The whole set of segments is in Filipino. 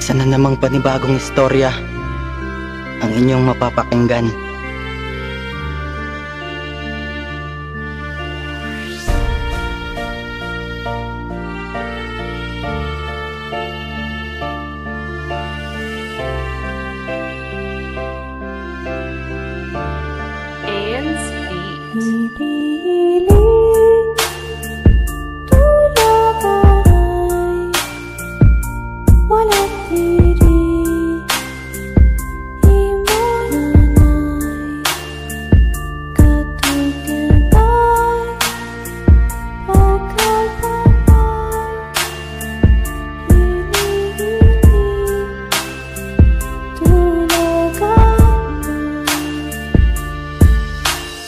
Isa na namang panibagong istorya ang inyong mapapakinggan. Anne's Beat.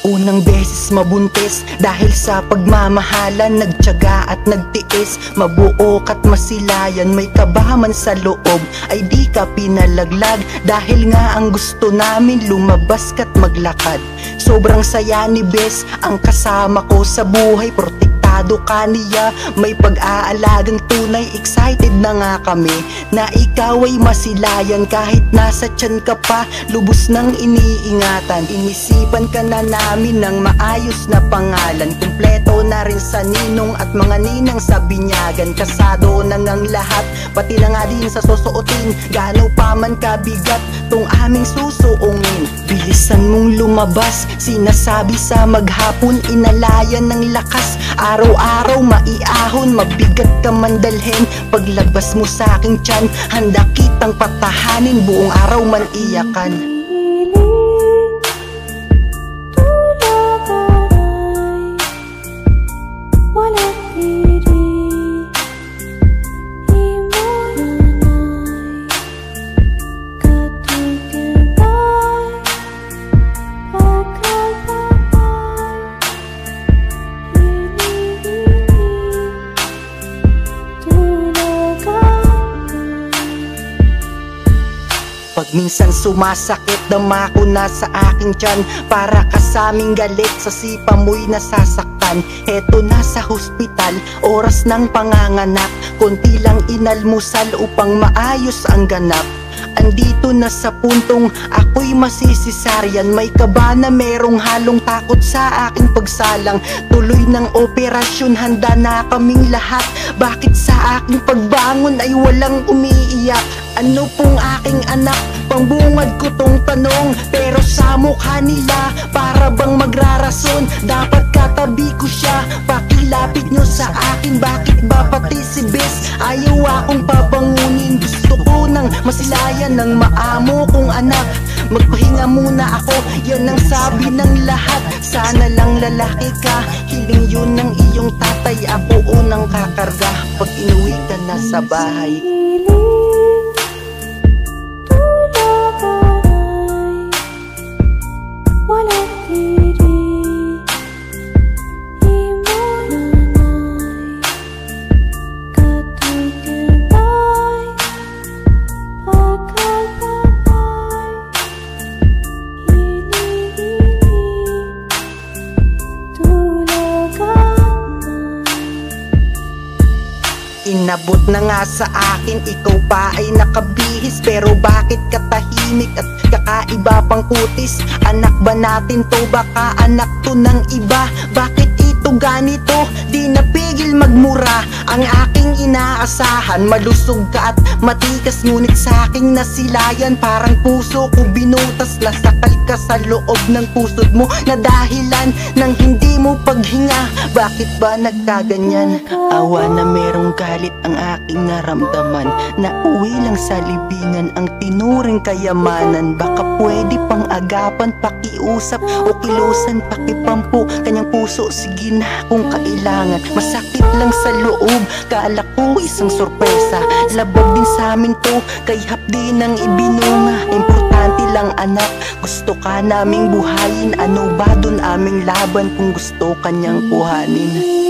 Unang beses mabuntis dahil sa pagmamahalan, nagtiyaga at nagtiis, mabuok at masilayan, may kabaman sa loob ay di ka pinalaglag. Dahil nga ang gusto namin lumabas ka't maglakad. Sobrang saya ni Bes ang kasama ko sa buhay, protektado ka niya, may pag-aalagang tunay. Excited na nga kami na ikaw ay masilayan, kahit nasa tiyan ka pa, lubos nang iniingatan. Inisipan ka na namin ng maayos na pangalan, kumpleto na rin sa ninong at mga ninang sa binyagan. Kasado na ngang lahat, pati na nga din sa susuotin, gaano pa man kabigat tong aming susuungin. Bilisan mong lumabas, sinasabi sa maghapon, inalayan ng lakas. Araw-araw maiahon, mabigat ka man dalhin. Paglabas mo sa aking tiyan, handa kitang patahanin, buong araw man iyakan. Pag minsan sumasakit, dama ko na sa aking tiyan, para ka sa aming galit, sa sipa mo'y nasasaktan. Eto na sa hospital, oras ng panganganak, konti lang inalmusal upang maayos ang ganap. Andito na sa puntong ako'y masisisaryan, may kaba na merong halong takot sa aking pagsalang. Tuloy ng operasyon, handa na kaming lahat, bakit sa aking pagbangon ay walang umiiyak? Ano pong aking anak? Pangbungad ko tong tanong, pero sa mukha nila para bang magrarason. Dapat katabi ko siya, pakilapit nyo sa akin. Bakit ba pati si Bes ayaw akong pabangunin? Gusto ko nang masilayan ng maamo kong anak. Magpahinga muna ako, yan ang sabi ng lahat. Sana lang lalaki ka, hiling yun ng iyong tatay. Ako unang kakarga pag inuwi ka na sa bahay. Inabot na nga sa akin, ikaw pa ay nakabihis, pero bakit katahimik at kakaiba pang kutis? Anak ba natin to? Baka anak to ng iba. Bakit ito ganito? Di napigil magmura ang aking inaasahan. Malusog ka at matikas, ngunit sa aking nasilayan. Parang puso ko binutas, nasakal ka sa loob ng pusod mo, na dahilan ng hindi mo paghinga. Bakit ba nagkaganyan? Awa na merong galit ang aking naramdaman, na uwi lang sa libingan ang tinuring kayamanan. Baka pwede pang agapan, pakiusap o kilusan, pakipampu kanyang puso, sige na kung kailangan. Masakit lang sa loob, kaala ko isang sorpresa. Labag din sa amin to, kay hapdi nang ibinunga. Importante lang anak, gusto ka naming buhayin. Ano ba dun aming laban kung gusto kanyang kuhanin?